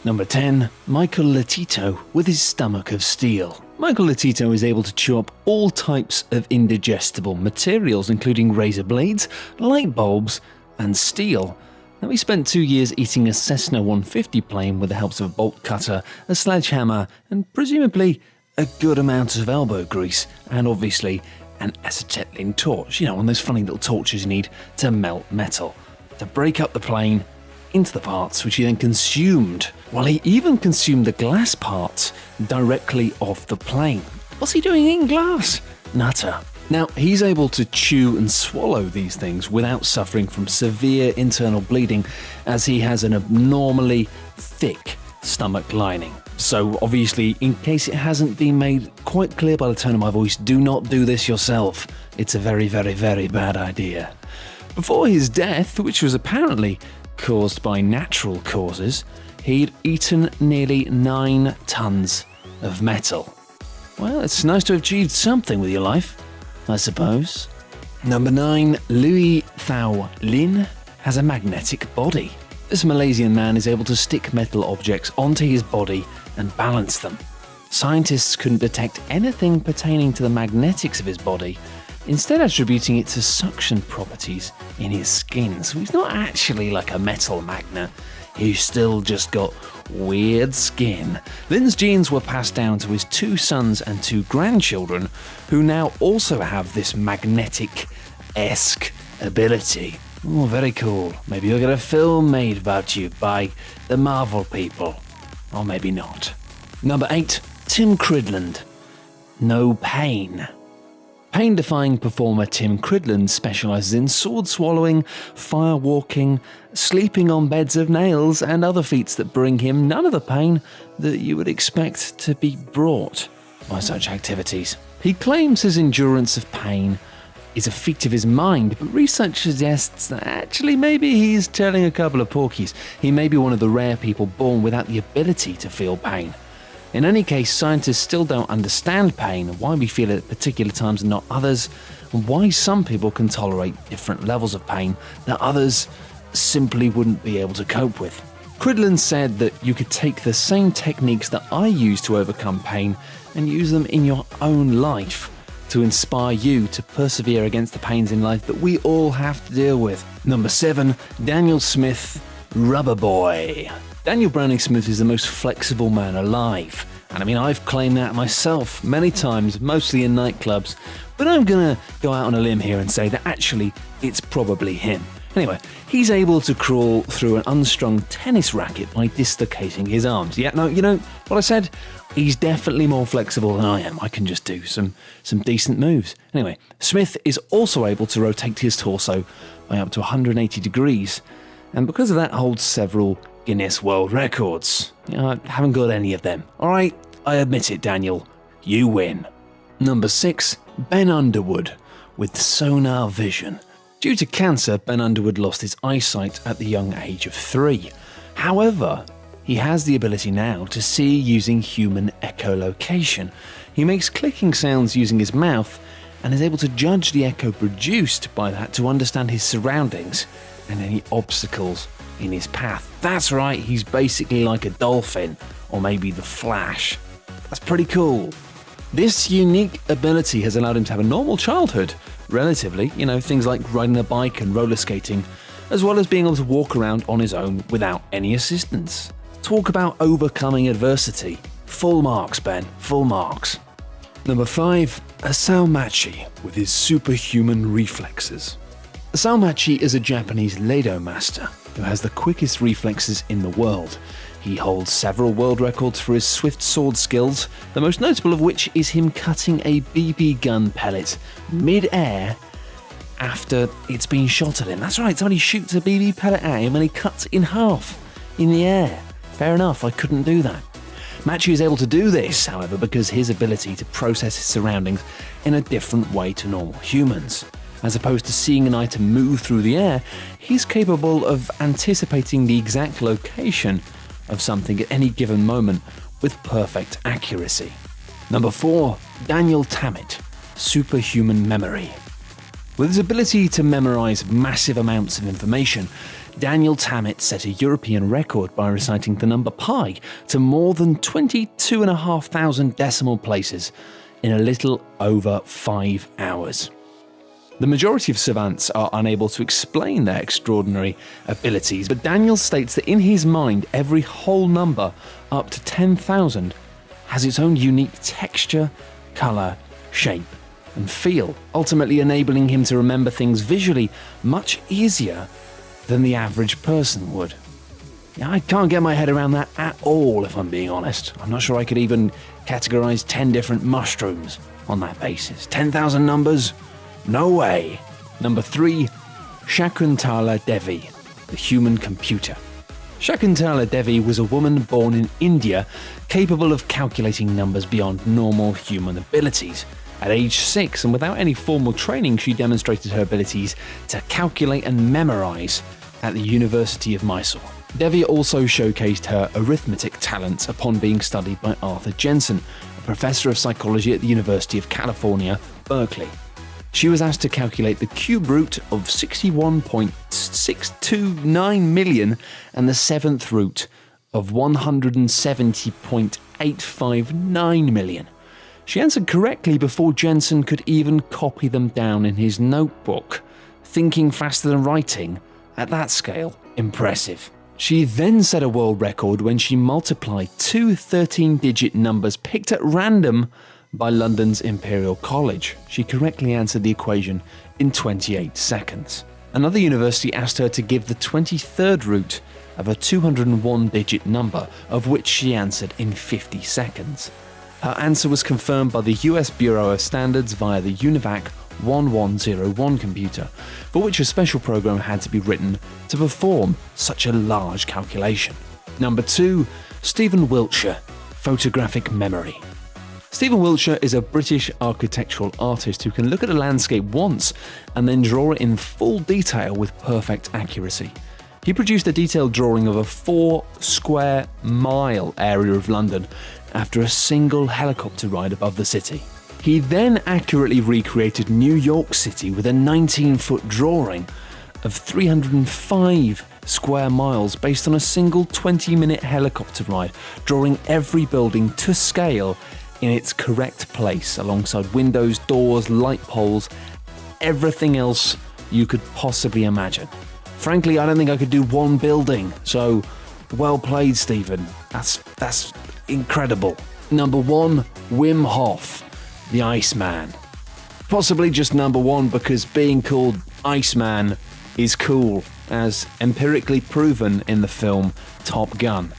Number 10. Michael Latito with his stomach of steel. Michael Latito is able to chew up all types of indigestible materials, including razor blades, light bulbs, and steel. Now, he spent 2 years eating a Cessna 150 plane with the help of a bolt cutter, a sledgehammer, and presumably a good amount of elbow grease, and obviously an acetylene torch. You know, one of those funny little torches you need to melt metal, to break up the plane into the parts which he then consumed. Well, he even consumed the glass parts directly off the plane. What's he doing eating glass? Nutter. Now, he's able to chew and swallow these things without suffering from severe internal bleeding, as he has an abnormally thick stomach lining. So obviously, in case it hasn't been made quite clear by the tone of my voice, do not do this yourself. It's a very, very, very bad idea. Before his death, which was apparently caused by natural causes, he'd eaten nearly 9 tons of metal. Well, it's nice to have achieved something with your life, I suppose. Number 9. Louth Lin has a magnetic body. This Malaysian man is able to stick metal objects onto his body and balance them. Scientists couldn't detect anything pertaining to the magnetics of his body, instead attributing it to suction properties in his skin. So he's not actually like a metal magnet, he's still just got weird skin. Lin's genes were passed down to his 2 sons and 2 grandchildren, who now also have this magnetic-esque ability. Oh, very cool. Maybe you'll get a film made about you by the Marvel people. Or maybe not. Number 8. Tim Cridland. No pain. Pain-defying performer Tim Cridland specialises in sword-swallowing, fire-walking, sleeping on beds of nails, and other feats that bring him none of the pain that you would expect to be brought by such activities. He claims his endurance of pain is a feat of his mind, but research suggests that actually maybe he's telling a couple of porkies. He may be one of the rare people born without the ability to feel pain. In any case, scientists still don't understand pain, why we feel it at particular times and not others, and why some people can tolerate different levels of pain that others simply wouldn't be able to cope with. Cridland said that you could take the same techniques that I use to overcome pain and use them in your own life to inspire you to persevere against the pains in life that we all have to deal with. Number 7. Daniel Smith, Rubber Boy. Daniel Browning Smith is the most flexible man alive. And I mean, I've claimed that myself many times, mostly in nightclubs, but I'm gonna go out on a limb here and say that actually it's probably him. Anyway, he's able to crawl through an unstrung tennis racket by dislocating his arms. Yeah, no, you know what I said? He's definitely more flexible than I am. I can just do some decent moves. Anyway, Smith is also able to rotate his torso by up to 180 degrees, and because of that holds several Guinness World Records. You know, I haven't got any of them. Alright, I admit it, Daniel. You win. Number 6. Ben Underwood with sonar vision. Due to cancer, Ben Underwood lost his eyesight at the young age of 3. However, he has the ability now to see using human echolocation. He makes clicking sounds using his mouth and is able to judge the echo produced by that to understand his surroundings and any obstacles in his path. That's right, he's basically like a dolphin, or maybe the Flash. That's pretty cool. This unique ability has allowed him to have a normal childhood, relatively, you know, things like riding a bike and roller skating, as well as being able to walk around on his own without any assistance. Talk about overcoming adversity. Full marks, Ben, full marks. Number 5. Asao Machi with his superhuman reflexes. Asao Machi is a Japanese Leido master who has the quickest reflexes in the world. He holds several world records for his swift sword skills, the most notable of which is him cutting a BB gun pellet mid-air after it's been shot at him. That's right, somebody shoots a BB pellet at him and he cuts it in half in the air. Fair enough, I couldn't do that. Machi is able to do this, however, because his ability to process his surroundings in a different way to normal humans. As opposed to seeing an item move through the air, he's capable of anticipating the exact location of something at any given moment with perfect accuracy. Number 4. Daniel Tammet, superhuman memory. With his ability to memorize massive amounts of information, Daniel Tammet set a European record by reciting the number pi to more than 22,500 decimal places in a little over 5 hours. The majority of savants are unable to explain their extraordinary abilities, but Daniel states that in his mind, every whole number up to 10,000 has its own unique texture, colour, shape, and feel, ultimately enabling him to remember things visually much easier than the average person would. I can't get my head around that at all, if I'm being honest. I'm not sure I could even categorise 10 different mushrooms on that basis. 10,000 numbers? No way. Number 3, Shakala Devi, the human computer. Shakala Devi was a woman born in India capable of calculating numbers beyond normal human abilities. At age 6, and without any formal training, she demonstrated her abilities to calculate and memorise at the University of Mysore. Devi also showcased her arithmetic talents upon being studied by Arthur Jensen, a professor of psychology at the University of California, Berkeley. She was asked to calculate the cube root of 61.629 million and the seventh root of 170.859 million. She answered correctly before Jensen could even copy them down in his notebook. Thinking faster than writing, at that scale, impressive. She then set a world record when she multiplied two 13-digit numbers picked at random by London's Imperial College. She correctly answered the equation in 28 seconds. Another university asked her to give the 23rd root of a 201-digit number, of which she answered in 50 seconds. Her answer was confirmed by the US Bureau of Standards via the UNIVAC 1101 computer, for which a special program had to be written to perform such a large calculation. Number 2, Stephen Wilshire, photographic memory. Stephen Wilshire is a British architectural artist who can look at a landscape once and then draw it in full detail with perfect accuracy. He produced a detailed drawing of a 4 square mile area of London after a single helicopter ride above the city. He then accurately recreated New York City with a 19-foot drawing of 305 square miles based on a single 20-minute helicopter ride, drawing every building to scale in its correct place alongside windows, doors, light poles, everything else you could possibly imagine. Frankly, I don't think I could do one building, so well played, Stephen. That's incredible. Number 1, Wim Hof, the Iceman. Possibly just number 1 because being called Iceman is cool, as empirically proven in the film Top Gun.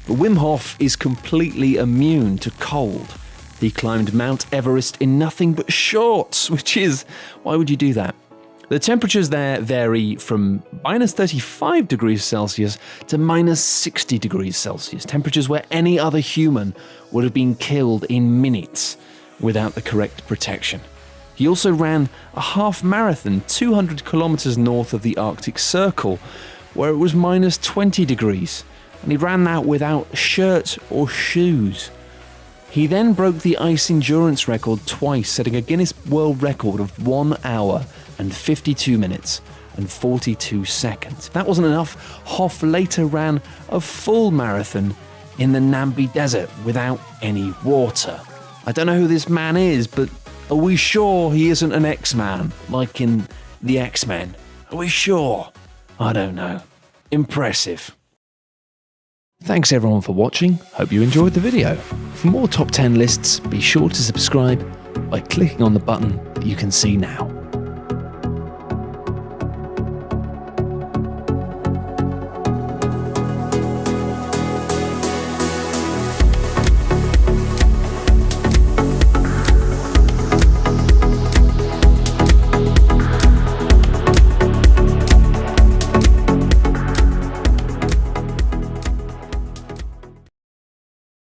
But Wim Hof is completely immune to cold. He climbed Mount Everest in nothing but shorts, which is, why would you do that? The temperatures there vary from minus 35 degrees Celsius to minus 60 degrees Celsius, temperatures where any other human would have been killed in minutes without the correct protection. He also ran a half marathon 200 kilometers north of the Arctic Circle, where it was minus 20 degrees, and he ran that without shirt or shoes. He then broke the ice endurance record twice, setting a Guinness World Record of 1 hour and 52 minutes and 42 seconds. If that wasn't enough, Hof later ran a full marathon in the Namib Desert without any water. I don't know who this man is, but are we sure he isn't an X-Man, like in the X-Men? Are we sure? I don't know. Impressive. Thanks everyone for watching, hope you enjoyed the video. For more top 10 lists, be sure to subscribe by clicking on the button that you can see now.